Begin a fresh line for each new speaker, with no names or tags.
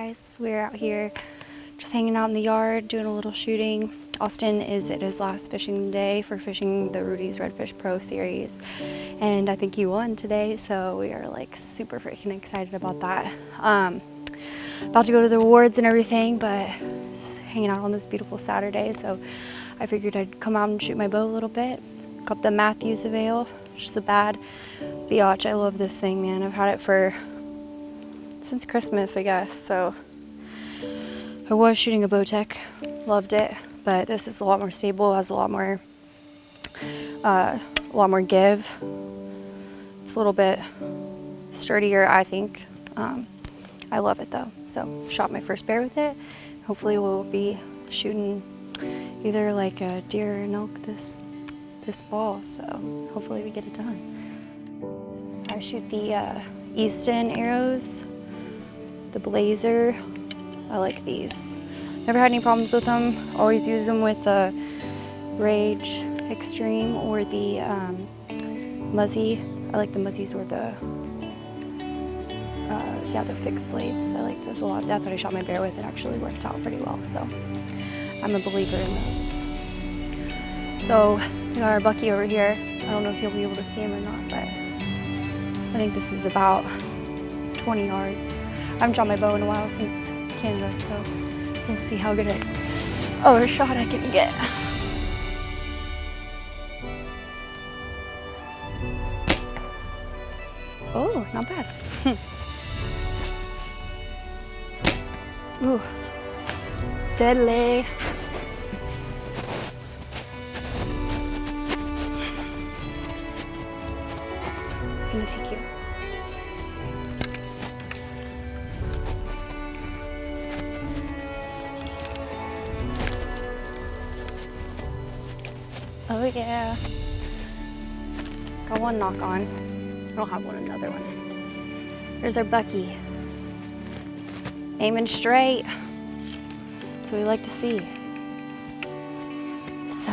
guys. We're out here just hanging out in the yard, doing a little shooting. Austin is at his last fishing day for fishing the Rudy's Redfish Pro Series, and I think he won today, so we are like super freaking excited about that. About to go to the awards and everything, but just hanging out on this beautiful Saturday, so I figured I'd come out and shoot my bow a little bit. Got the Matthews Avail, which is a bad biatch. I love this thing, man. I've had it since Christmas, I guess, so I was shooting a Bowtech, loved it, but this is a lot more stable, has a lot more give. It's a little bit sturdier, I think. I love it though. So shot my first bear with it. Hopefully we'll be shooting either like a deer or an elk this fall. So hopefully we get it done. I shoot the Easton arrows, the Blazer. I like these. Never had any problems with them. Always use them with the Rage Extreme or the Muzzy. I like the Muzzies or the fixed blades. I like those a lot. That's what I shot my bear with. It actually worked out pretty well. So I'm a believer in those. So we got our Bucky over here. I don't know if you'll be able to see him or not, but I think this is about 20 yards. I haven't shot my bow in a while since Canada, so we'll see how good a shot I can get. Oh, not bad. Ooh, deadly. It's gonna take you. Oh yeah. Got one knock on. I don't have another one. There's our Bucky. Aiming straight. That's what we like to see. So